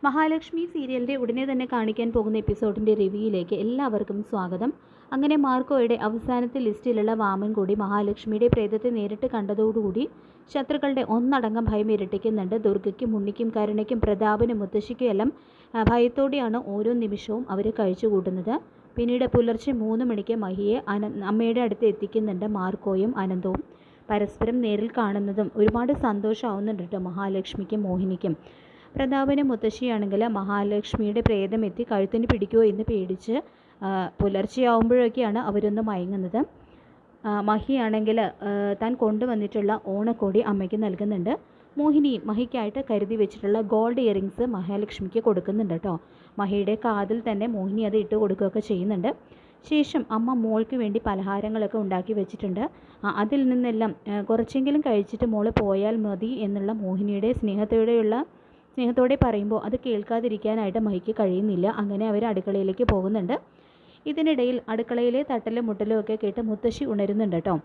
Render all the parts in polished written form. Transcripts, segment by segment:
മഹാലക്ഷ്മി സീരിയലിൻ്റെ ഉടനെ തന്നെ കാണിക്കാൻ പോകുന്ന എപ്പിസോഡിൻ്റെ റിവ്യൂയിലേക്ക് എല്ലാവർക്കും സ്വാഗതം. അങ്ങനെ മാർക്കോയുടെ അവസാനത്തെ ലിസ്റ്റിലുള്ള വാമൻ കൂടി മഹാലക്ഷ്മിയുടെ പ്രേതത്തെ നേരിട്ട് കണ്ടതോടുകൂടി ശത്രുക്കളുടെ ഒന്നടങ്കം ഭയം ഇരട്ടിക്കുന്നുണ്ട്. ദുർഗയ്ക്കും ഉണ്ണിക്കും കരുണയ്ക്കും പ്രതാപനും മുത്തശ്ശിക്കും എല്ലാം ഭയത്തോടെയാണ് ഓരോ നിമിഷവും അവർ കഴിച്ചുകൂട്ടുന്നത്. പിന്നീട് പുലർച്ചെ 3 മണിക്ക് മഹിയെ അമ്മയുടെ അടുത്ത് എത്തിക്കുന്നുണ്ട്. മാർക്കോയും അനന്തവും പരസ്പരം നേരിൽ കാണുന്നതും ഒരുപാട് സന്തോഷമാവുന്നുണ്ട് കേട്ടോ മഹാലക്ഷ്മിക്കും മോഹിനിക്കും. പ്രതാപനും മുത്തശ്ശിയാണെങ്കിൽ മഹാലക്ഷ്മിയുടെ പ്രേതം എത്തി കഴുത്തിന് പിടിക്കുമോ എന്ന് പേടിച്ച് പുലർച്ചെയാവുമ്പോഴൊക്കെയാണ് അവരൊന്ന് മയങ്ങുന്നത്. മഹിയാണെങ്കിൽ താൻ കൊണ്ടുവന്നിട്ടുള്ള ഓണക്കോടി അമ്മയ്ക്ക് നൽകുന്നുണ്ട്. മോഹിനി മഹിക്കായിട്ട് കരുതി വെച്ചിട്ടുള്ള ഗോൾഡ് ഇയറിങ്സ് മഹാലക്ഷ്മിക്ക് കൊടുക്കുന്നുണ്ട് കേട്ടോ. മഹിയുടെ കാതിൽ തന്നെ മോഹിനി അത് ഇട്ട് കൊടുക്കുകയൊക്കെ ചെയ്യുന്നുണ്ട്. ശേഷം അമ്മ മോൾക്ക് വേണ്ടി പലഹാരങ്ങളൊക്കെ ഉണ്ടാക്കി വെച്ചിട്ടുണ്ട്. അതിൽ നിന്നെല്ലാം കുറച്ചെങ്കിലും കഴിച്ചിട്ട് മോള് പോയാൽ മതി എന്നുള്ള മോഹിനിയുടെ സ്നേഹത്തോടെ പറയുമ്പോൾ അത് കേൾക്കാതിരിക്കാനായിട്ട് മഹിക്ക് കഴിയുന്നില്ല. അങ്ങനെ അവർ അടുക്കളയിലേക്ക് പോകുന്നുണ്ട്. ഇതിനിടയിൽ അടുക്കളയിലെ തട്ടലും മുട്ടലും ഒക്കെ കേട്ട് മുത്തശ്ശി ഉണരുന്നുണ്ട് കേട്ടോ.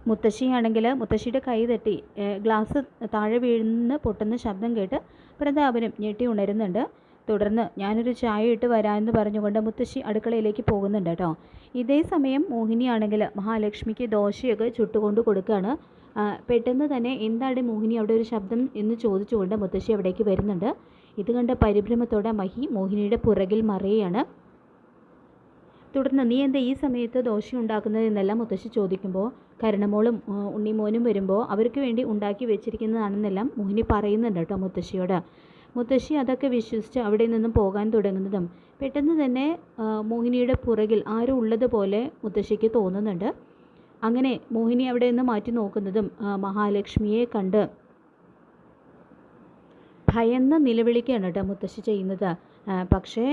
മുത്തശ്ശിയാണെങ്കിൽ മുത്തശ്ശിയുടെ കൈ തട്ടി ഗ്ലാസ് താഴെ വീഴുന്ന പൊട്ടുന്ന ശബ്ദം കേട്ട് പ്രതാപനും ഞെട്ടി ഉണരുന്നുണ്ട്. തുടർന്ന് ഞാനൊരു ചായ ഇട്ട് വരാമെന്ന് പറഞ്ഞുകൊണ്ട് മുത്തശ്ശി അടുക്കളയിലേക്ക് പോകുന്നുണ്ട് കേട്ടോ. ഇതേ സമയം മോഹിനിയാണെങ്കിൽ മഹാലക്ഷ്മിക്ക് ദോശയൊക്കെ ചുട്ടുകൊണ്ട് കൊടുക്കുകയാണ്. പെട്ടെന്ന് തന്നെ എന്താണ് മോഹിനി അവിടെ ഒരു ശബ്ദം എന്ന് ചോദിച്ചുകൊണ്ട് മുത്തശ്ശി അവിടേക്ക് വരുന്നുണ്ട്. ഇത് കണ്ട പരിഭ്രമത്തോടെ മഹി മോഹിനിയുടെ പുറകിൽ മറയുകയാണ്. തുടർന്ന് നീ എന്താ ഈ സമയത്ത് ദോശ ഉണ്ടാക്കുന്നത് എന്നെല്ലാം മുത്തശ്ശി ചോദിക്കുമ്പോൾ കരുണമോളും ഉണ്ണിമോനും വരുമ്പോൾ അവർക്ക് വേണ്ടി ഉണ്ടാക്കി വെച്ചിരിക്കുന്നതാണെന്നെല്ലാം മോഹിനി പറയുന്നുണ്ട് കേട്ടോ മുത്തശ്ശിയോട്. മുത്തശ്ശി അതൊക്കെ വിശ്വസിച്ച് അവിടെ നിന്നും പോകാൻ തുടങ്ങുന്നതും പെട്ടെന്ന് തന്നെ മോഹിനിയുടെ പുറകിൽ ആരും ഉള്ളതുപോലെ മുത്തശ്ശിക്ക് തോന്നുന്നുണ്ട്. അങ്ങനെ മോഹിനി അവിടെ നിന്ന് മാറ്റി നോക്കുന്നതും മഹാലക്ഷ്മിയെ കണ്ട് ഭയന്ന് നിലവിളിക്കുകയാണ് കേട്ടോ മുത്തശ്ശി ചെയ്യുന്നത്. പക്ഷേ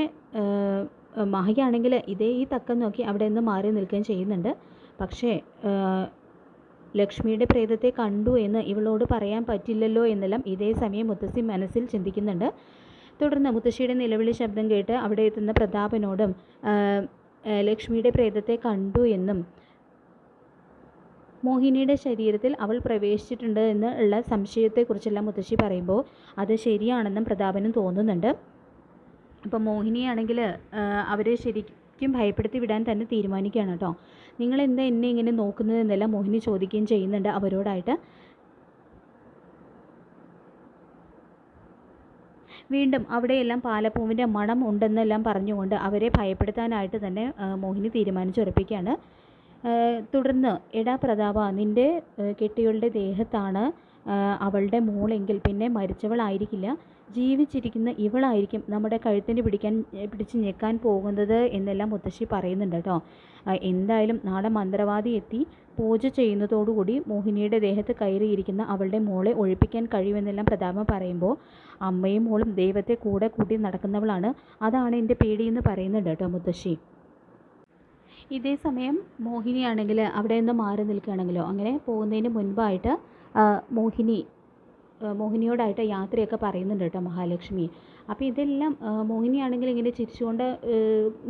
മഹിയാണെങ്കിൽ ഈ തക്കം നോക്കി അവിടെ നിന്ന് മാറി നിൽക്കുകയും ചെയ്യുന്നുണ്ട്. പക്ഷേ ലക്ഷ്മിയുടെ പ്രേതത്തെ കണ്ടു എന്ന് ഇവളോട് പറയാൻ പറ്റില്ലല്ലോ എന്നെല്ലാം ഇതേ സമയം മുത്തശ്ശി മനസ്സിൽ ചിന്തിക്കുന്നുണ്ട്. തുടർന്ന് മുത്തശ്ശിയുടെ നിലവിളി ശബ്ദം കേട്ട് അവിടെ എത്തുന്ന പ്രതാപനോടും ലക്ഷ്മിയുടെ പ്രേതത്തെ കണ്ടു എന്നും മോഹിനിയുടെ ശരീരത്തിൽ അവൾ പ്രവേശിച്ചിട്ടുണ്ട് എന്നുള്ള സംശയത്തെക്കുറിച്ചെല്ലാം മുത്തശ്ശി പറയുമ്പോൾ അത് ശരിയാണെന്നും പ്രതാപനും തോന്നുന്നുണ്ട്. അപ്പോൾ മോഹിനിയാണെങ്കിൽ അവരെ ശരിക്കും ഭയപ്പെടുത്തി വിടാൻ തന്നെ തീരുമാനിക്കുകയാണ് കേട്ടോ. നിങ്ങളെന്താ എന്നെ ഇങ്ങനെ നോക്കുന്നതെന്നെല്ലാം മോഹിനി ചോദിക്കുകയും ചെയ്യുന്നുണ്ട് അവരോടായിട്ട്. വീണ്ടും അവിടെയെല്ലാം പാലപ്പൂവിൻ്റെ മണം ഉണ്ടെന്നെല്ലാം പറഞ്ഞുകൊണ്ട് അവരെ ഭയപ്പെടുത്താനായിട്ട് തന്നെ മോഹിനി തീരുമാനിച്ചുറപ്പിക്കുകയാണ്. തുടർന്ന് എടാ പ്രതാപ, നിൻ്റെ കെട്ടികളുടെ ദേഹത്താണ് അവളുടെ മോളെങ്കിൽ പിന്നെ മരിച്ചവളായിരിക്കില്ല, ജീവിച്ചിരിക്കുന്ന ഇവളായിരിക്കും നമ്മുടെ കഴുത്തിന് പിടിച്ച് ഞെക്കാൻ പോകുന്നത് എന്നെല്ലാം മുത്തശ്ശി പറയുന്നുണ്ട് കേട്ടോ. എന്തായാലും നാളെ മന്ത്രവാദി എത്തി പൂജ ചെയ്യുന്നതോടുകൂടി മോഹിനിയുടെ ദേഹത്ത് കയറിയിരിക്കുന്ന അവളുടെ മോളെ ഒഴിപ്പിക്കാൻ കഴിയുമെന്നെല്ലാം പ്രതാപം പറയുമ്പോൾ അമ്മയും മോളും ദൈവത്തെ കൂടെ കൂട്ടി നടക്കുന്നവളാണ്, അതാണ് എൻ്റെ പേടിയെന്ന് പറയുന്നുണ്ട് കേട്ടോ മുത്തശ്ശി. ഇതേ സമയം മോഹിനിയാണെങ്കിൽ അവിടെ നിന്ന് മാറി നിൽക്കുകയാണെങ്കിലോ അങ്ങനെ പോകുന്നതിന് മുൻപായിട്ട് മോഹിനിയോടായിട്ട് യാത്രയൊക്കെ പറയുന്നുണ്ട് കേട്ടോ മഹാലക്ഷ്മി. അപ്പോൾ ഇതെല്ലാം മോഹിനിയാണെങ്കിൽ ഇങ്ങനെ ചിരിച്ചുകൊണ്ട്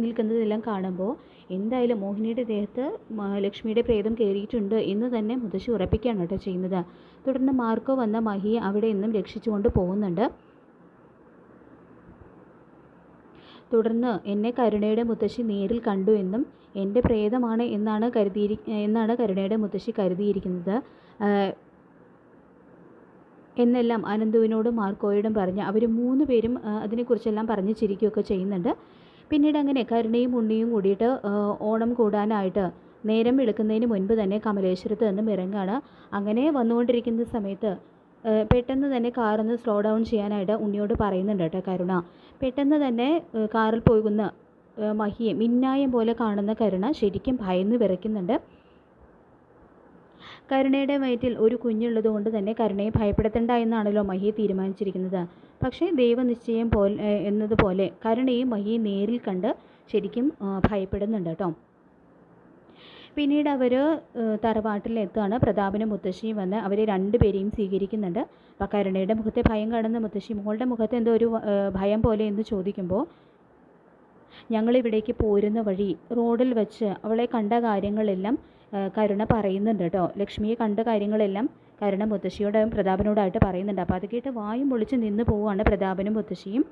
നിൽക്കുന്നതെല്ലാം കാണുമ്പോൾ എന്തായാലും മോഹിനിയുടെ ദേഹത്ത് ലക്ഷ്മിയുടെ പ്രേതം കയറിയിട്ടുണ്ട് എന്ന് തന്നെ മുത്തശ്ശി ഉറപ്പിക്കുകയാണ് കേട്ടോ ചെയ്യുന്നത്. തുടർന്ന് മാർക്കോ വന്ന മഹിയെ അവിടെ നിന്നും രക്ഷിച്ചുകൊണ്ട് പോകുന്നുണ്ട്. തുടർന്ന് എന്നെ കരുണയുടെ മുത്തശ്ശി നേരിൽ കണ്ടു എന്നും എൻ്റെ പ്രേതമാണ് എന്നാണ് കരുണയുടെ മുത്തശ്ശി കരുതിയിരിക്കുന്നത് എന്നെല്ലാം അനന്തുവിനോടും മാർക്കോയോടും പറഞ്ഞ് അവർ 3 പേരും അതിനെക്കുറിച്ചെല്ലാം പറഞ്ഞ് ചിരിക്കുകയൊക്കെ ചെയ്യുന്നുണ്ട്. പിന്നീട് അങ്ങനെ കരുണയും ഉണ്ണിയും കൂടിയിട്ട് ഓണം കൂടാനായിട്ട് നേരം വെളുക്കുന്നതിന് മുൻപ് തന്നെ കമലേശ്വരത്ത് നിന്നും ഇറങ്ങുകയാണ്. അങ്ങനെ വന്നുകൊണ്ടിരിക്കുന്ന സമയത്ത് പെട്ടെന്ന് തന്നെ കാറൊന്ന് സ്ലോ ഡൗൺ ചെയ്യാനായിട്ട് ഉണ്ണിയോട് പറയുന്നുണ്ട് കേട്ടോ കരുണ. പെട്ടെന്ന് തന്നെ കാറിൽ പോകുന്ന മഹിയെ മിന്നായം പോലെ കാണുന്ന കരുണ ശരിക്കും ഭയന്ന് വിറയ്ക്കുന്നുണ്ട്. കരുണയുടെ വയറ്റിൽ ഒരു കുഞ്ഞുള്ളത് കൊണ്ട് തന്നെ കരുണയെ ഭയപ്പെടുത്തണ്ട എന്നാണല്ലോ മഹിയെ തീരുമാനിച്ചിരിക്കുന്നത്. പക്ഷേ ദൈവനിശ്ചയം എന്നതുപോലെ കരുണയും മഹിയെ നേരിൽ കണ്ട് ശരിക്കും ഭയപ്പെടുന്നുണ്ട് കേട്ടോ. പിന്നീട് അവർ തറവാട്ടിലെത്തുകയാണ്. പ്രതാപനും മുത്തശ്ശിയും വന്ന് അവരെ 2 പേരെയും സ്വീകരിക്കുന്നുണ്ട്. അപ്പോൾ കരുണയുടെ മുഖത്തെ ഭയം കാണുന്ന മുത്തശ്ശി മോളുടെ മുഖത്ത് എന്തോ ഒരു ഭയം പോലെ എന്ന് ചോദിക്കുമ്പോൾ ഞങ്ങളിവിടേക്ക് പോരുന്ന വഴി റോഡിൽ വെച്ച് അവളെ കണ്ട കാര്യങ്ങളെല്ലാം കരുണ പറയുന്നുണ്ട് കേട്ടോ. ലക്ഷ്മിയെ കണ്ട കാര്യങ്ങളെല്ലാം കരുണ മുത്തശ്ശിയോട് പ്രതാപനോടായിട്ട് പറയുന്നുണ്ട്. അപ്പോൾ അത് കേട്ട് വായും പൊളിച്ച് നിന്ന് പോവുകയാണ് പ്രതാപനും മുത്തശ്ശിയും.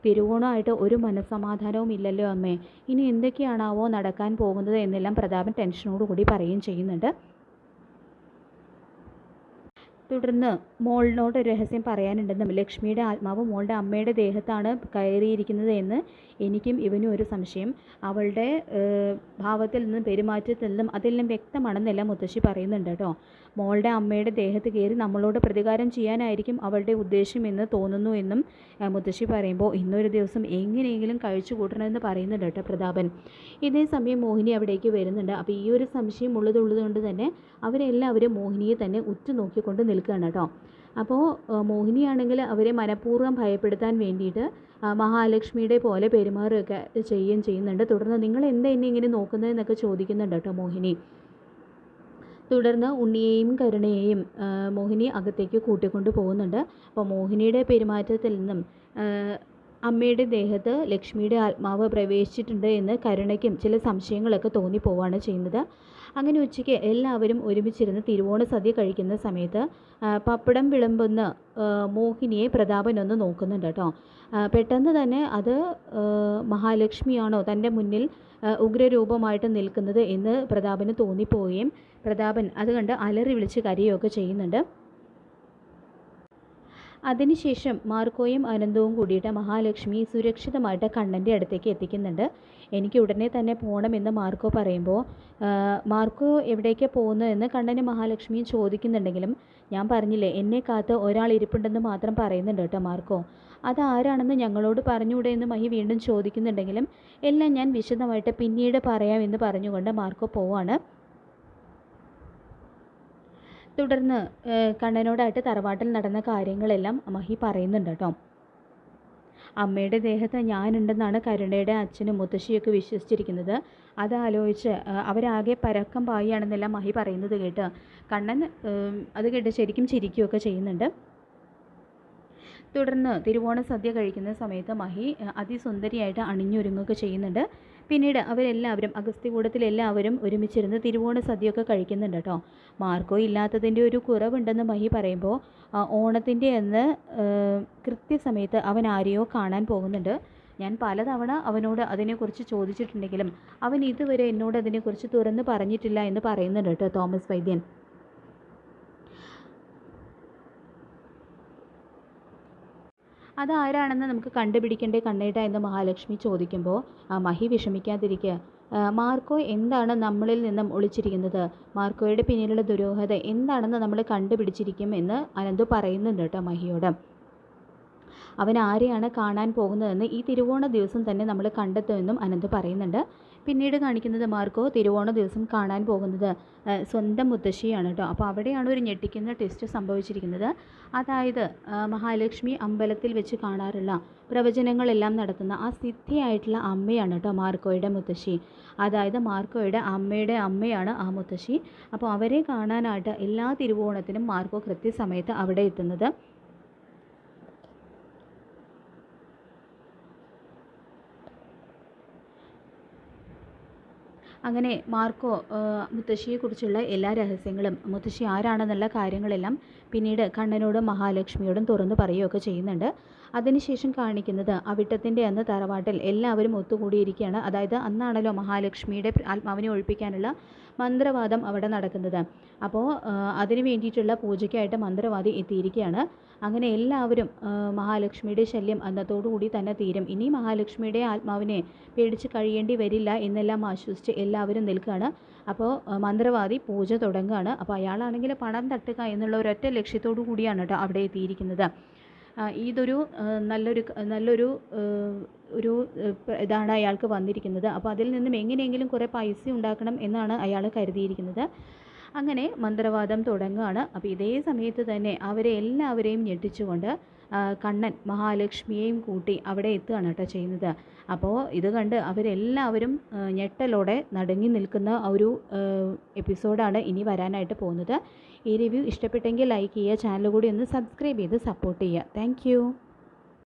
തിരുവോണമായിട്ട് ഒരു മനസ്സമാധാനവും ഇല്ലല്ലോ അമ്മേ, ഇനി എന്തൊക്കെയാണാവോ നടക്കാൻ പോകുന്നത് എന്നെല്ലാം പ്രതാപൻ ടെൻഷനോടുകൂടി പറയുകയും ചെയ്യുന്നുണ്ട്. തുടർന്ന് മോളിനോട് ഒരു രഹസ്യം പറയാനുണ്ടെന്നും ലക്ഷ്മിയുടെ ആത്മാവ് മോളുടെ അമ്മയുടെ ദേഹത്താണ് കയറിയിരിക്കുന്നത് എന്ന് എനിക്കും ഇവനും ഒരു സംശയം. അവളുടെ ഭാവത്തിൽ നിന്നും പെരുമാറ്റത്തിൽ നിന്നും അതെല്ലാം വ്യക്തമാണെന്നെല്ലാം മുത്തശ്ശി പറയുന്നുണ്ട് കേട്ടോ. മോളുടെ അമ്മയുടെ ദേഹത്ത് കയറി നമ്മളോട് പ്രതികാരം ചെയ്യാനായിരിക്കും അവളുടെ ഉദ്ദേശം എന്ന് തോന്നുന്നു എന്നും മുത്തശ്ശി പറയുമ്പോൾ ഇന്നൊരു ദിവസം എങ്ങനെയെങ്കിലും കഴിച്ചു കൂട്ടണമെന്ന് പറയുന്നുണ്ട് കേട്ടോ പ്രതാപൻ. ഇതേ സമയം മോഹിനി അവിടേക്ക് വരുന്നുണ്ട്. അപ്പോൾ ഈ ഒരു സംശയം ഉള്ളതുകൊണ്ട് തന്നെ അവരെല്ലാവരും മോഹിനിയെ തന്നെ ഉറ്റുനോക്കിക്കൊണ്ട് നിൽക്കുകയാണ് കേട്ടോ. അപ്പോൾ മോഹിനിയാണെങ്കിൽ അവരെ മനഃപൂർവ്വം ഭയപ്പെടുത്താൻ വേണ്ടിയിട്ട് മഹാലക്ഷ്മിയുടെ പോലെ പെരുമാറുകയൊക്കെ ചെയ്യുന്നുണ്ട്. തുടർന്ന് നിങ്ങൾ എന്താ എന്നെ ഇങ്ങനെ നോക്കുന്നതെന്നൊക്കെ ചോദിക്കുന്നുണ്ട് കേട്ടോ മോഹിനി. തുടർന്ന് ഉണ്ണിയെയും കരുണയെയും മോഹിനി അകത്തേക്ക് കൂട്ടിക്കൊണ്ട് പോകുന്നുണ്ട്. അപ്പോൾ മോഹിനിയുടെ പെരുമാറ്റത്തിൽ നിന്നും അമ്മയുടെ ദേഹത്ത് ലക്ഷ്മിയുടെ ആത്മാവ് പ്രവേശിച്ചിട്ടുണ്ട് എന്ന് കരുണയ്ക്കും ചില സംശയങ്ങളൊക്കെ തോന്നിപ്പോവാണ് ചെയ്യുന്നത്. അങ്ങനെ ഉച്ചയ്ക്ക് എല്ലാവരും ഒരുമിച്ചിരുന്ന് തിരുവോണ സദ്യ കഴിക്കുന്ന സമയത്ത് പപ്പടം വിളമ്പുന്ന മോഹിനിയെ പ്രതാപൻ ഒന്ന് നോക്കുന്നുണ്ട് കേട്ടോ. പെട്ടെന്ന് തന്നെ അത് മഹാലക്ഷ്മിയാണോ തൻ്റെ മുന്നിൽ ഉഗ്രരൂപമായിട്ട് നിൽക്കുന്നത് എന്ന് പ്രതാപന് തോന്നിപ്പോവുകയും പ്രതാപൻ അത് കണ്ട് അലറി വിളിച്ച് കരയുകയൊക്കെ ചെയ്യുന്നുണ്ട്. അതിനുശേഷം മാർക്കോയും അനന്തവും കൂടിയിട്ട് മഹാലക്ഷ്മി സുരക്ഷിതമായിട്ട് കണ്ണൻ്റെ അടുത്തേക്ക് എത്തിക്കുന്നുണ്ട്. എനിക്ക് ഉടനെ തന്നെ പോകണമെന്ന് മാർക്കോ പറയുമ്പോൾ മാർക്കോ എവിടേക്ക് പോകുന്നതെന്ന് കണ്ണന് മഹാലക്ഷ്മിയും ചോദിക്കുന്നുണ്ടെങ്കിലും ഞാൻ പറഞ്ഞില്ലേ എന്നെ കാത്ത് ഒരാൾ ഇരിപ്പുണ്ടെന്ന് മാത്രം പറയുന്നുണ്ട് കേട്ടോ മാർക്കോ. അതാരാണെന്ന് ഞങ്ങളോട് പറഞ്ഞുകൂടെ എന്ന് മഹി വീണ്ടും ചോദിക്കുന്നുണ്ടെങ്കിലും എല്ലാം ഞാൻ വിശദമായിട്ട് പിന്നീട് പറയാമെന്ന് പറഞ്ഞുകൊണ്ട് മാർക്കോ പോവാണ്. തുടർന്ന് കണ്ണനോടായിട്ട് തറവാട്ടിൽ നടന്ന കാര്യങ്ങളെല്ലാം മഹി പറയുന്നുണ്ട് കേട്ടോ. അമ്മയുടെ ദേഹത്ത് ഞാനുണ്ടെന്നാണ് കരുണയുടെ അച്ഛനും മുത്തശ്ശിയൊക്കെ വിശ്വസിച്ചിരിക്കുന്നത്. അതാലോചിച്ച് അവരാകെ പരക്കം പായുകയാണെന്നെല്ലാം മഹി പറയുന്നത് കേട്ട് കണ്ണൻ അത് കേട്ട് ശരിക്കും ചിരിക്കുകയൊക്കെ ചെയ്യുന്നുണ്ട്. തുടർന്ന് തിരുവോണ സദ്യ കഴിക്കുന്ന സമയത്ത് മഹി അതിസുന്ദരിയായിട്ട് അണിഞ്ഞൊരുങ്ങുകയൊക്കെ ചെയ്യുന്നുണ്ട്. പിന്നീട് അവരെല്ലാവരും അഗസ്ത്യകൂടത്തിലെല്ലാവരും ഒരുമിച്ചിരുന്ന് തിരുവോണ സദ്യയൊക്കെ കഴിക്കുന്നുണ്ട് കേട്ടോ. മാർക്കോ ഇല്ലാത്തതിൻ്റെ ഒരു കുറവുണ്ടെന്ന് മഹി പറയുമ്പോൾ ഓണത്തിൻ്റെ അന്ന് കൃത്യസമയത്ത് അവൻ ആരെയോ കാണാൻ പോകുന്നുണ്ട്. ഞാൻ പലതവണ അവനോട് അതിനെക്കുറിച്ച് ചോദിച്ചിട്ടുണ്ടെങ്കിലും അവൻ ഇതുവരെ എന്നോട് അതിനെക്കുറിച്ച് തുറന്ന് പറഞ്ഞിട്ടില്ല എന്ന് പറയുന്നുണ്ട് കേട്ടോ തോമസ് വൈദ്യൻ. അതാരാണെന്ന് നമുക്ക് കണ്ടുപിടിക്കേണ്ടേ കണ്ണേട്ട എന്ന് മഹാലക്ഷ്മി ചോദിക്കുമ്പോൾ മഹി വിഷമിക്കാതിരിക്കുക, മാർക്കോ എന്താണ് നമ്മളിൽ നിന്നും ഒളിച്ചിരിക്കുന്നത്, മാർക്കോയുടെ പിന്നിലുള്ള ദുരൂഹത എന്താണെന്ന് നമ്മൾ കണ്ടുപിടിച്ചിരിക്കും എന്ന് അനന്തു പറയുന്നുണ്ട് കേട്ടോ മഹിയോട്. അവൻ ആരെയാണ് കാണാൻ പോകുന്നതെന്ന് ഈ തിരുവോണ ദിവസം തന്നെ നമ്മൾ കണ്ടെത്തുമെന്നും അനന്തു പറയുന്നുണ്ട്. പിന്നീട് കാണിക്കുന്നത് മാർക്കോ തിരുവോണ ദിവസം കാണാൻ പോകുന്നത് സ്വന്തം മുത്തശ്ശിയാണ് കേട്ടോ. അപ്പോൾ അവിടെയാണ് ഒരു ഞെട്ടിക്കുന്ന ടെസ്റ്റ് സംഭവിച്ചിരിക്കുന്നത്. അതായത് മഹാലക്ഷ്മി അമ്പലത്തിൽ വെച്ച് കാണാറുള്ള പ്രവചനങ്ങളെല്ലാം നടത്തുന്ന ആ സിദ്ധിയായിട്ടുള്ള അമ്മയാണ് കേട്ടോ മാർക്കോയുടെ മുത്തശ്ശി. അതായത് മാർക്കോയുടെ അമ്മയുടെ അമ്മയാണ് ആ മുത്തശ്ശി. അപ്പോൾ അവരെ കാണാനായിട്ട് എല്ലാ തിരുവോണത്തിനും മാർക്കോ കൃത്യസമയത്ത് അവിടെ എത്തുന്നത്. അങ്ങനെ മാർക്കോ മുത്തശ്ശിയെക്കുറിച്ചുള്ള എല്ലാ രഹസ്യങ്ങളും മുത്തശ്ശി ആരാണെന്നുള്ള കാര്യങ്ങളെല്ലാം പിന്നീട് കണ്ണനോടും മഹാലക്ഷ്മിയോടും തുറന്നു പറയുകയൊക്കെ ചെയ്യുന്നുണ്ട്. അതിനുശേഷം കാണിക്കുന്നത് അവിട്ടത്തിൻ്റെ അന്ന് തറവാട്ടിൽ എല്ലാവരും ഒത്തുകൂടിയിരിക്കുകയാണ്. അതായത് അന്നാണല്ലോ മഹാലക്ഷ്മിയുടെ ആത്മാവിനെ ഒഴിപ്പിക്കാനുള്ള മന്ത്രവാദം അവിടെ നടക്കുന്നത്. അപ്പോൾ അതിന് വേണ്ടിയിട്ടുള്ള പൂജയ്ക്കായിട്ട് മന്ത്രവാദി എത്തിയിരിക്കുകയാണ്. അങ്ങനെ എല്ലാവരും മഹാലക്ഷ്മിയുടെ ശല്യം അന്നത്തോടുകൂടി തന്നെ തീരും, ഇനി മഹാലക്ഷ്മിയുടെ ആത്മാവിനെ പേടിച്ച് കഴിയേണ്ടി വരില്ല എന്നെല്ലാം ആശ്വസിച്ച് എല്ലാവരും നിൽക്കുകയാണ്. അപ്പോൾ മന്ത്രവാദി പൂജ തുടങ്ങുകയാണ്. അപ്പോൾ അയാളാണെങ്കിൽ പണം തട്ടുക എന്നുള്ള ഒരൊറ്റ ലക്ഷ്യത്തോടു കൂടിയാണ് കേട്ടോ അവിടെ എത്തിയിരിക്കുന്നത്. ഇതൊരു നല്ലൊരു ഇതാണ് അയാൾക്ക് വന്നിരിക്കുന്നത്. അപ്പോൾ അതിൽ നിന്നും എങ്ങനെയെങ്കിലും കുറേ പൈസ ഉണ്ടാക്കണം എന്നാണ് അയാൾ കരുതിയിരിക്കുന്നത്. അങ്ങനെ മന്ത്രവാദം തുടങ്ങുകയാണ്. അപ്പോൾ ഇതേ സമയത്ത് തന്നെ അവരെ എല്ലാവരെയും ഞെട്ടിച്ചുകൊണ്ട് കണ്ണൻ മഹാലക്ഷ്മിയെയും കൂട്ടി അവിടെ എത്തുകയാണ് കേട്ടോ ചെയ്യുന്നത്. അപ്പോൾ ഇത് കണ്ട് അവരെല്ലാവരും ഞെട്ടലോടെ നടുങ്ങി നിൽക്കുന്ന ഒരു എപ്പിസോഡാണ് ഇനി വരാനായിട്ട് പോകുന്നത്. ഈ റിവ്യൂ ഇഷ്ടപ്പെട്ടെങ്കിൽ ലൈക്ക് ചെയ്യുക, ചാനൽ കൂടി ഒന്ന് സബ്സ്ക്രൈബ് ചെയ്ത് സപ്പോർട്ട് ചെയ്യുക. താങ്ക്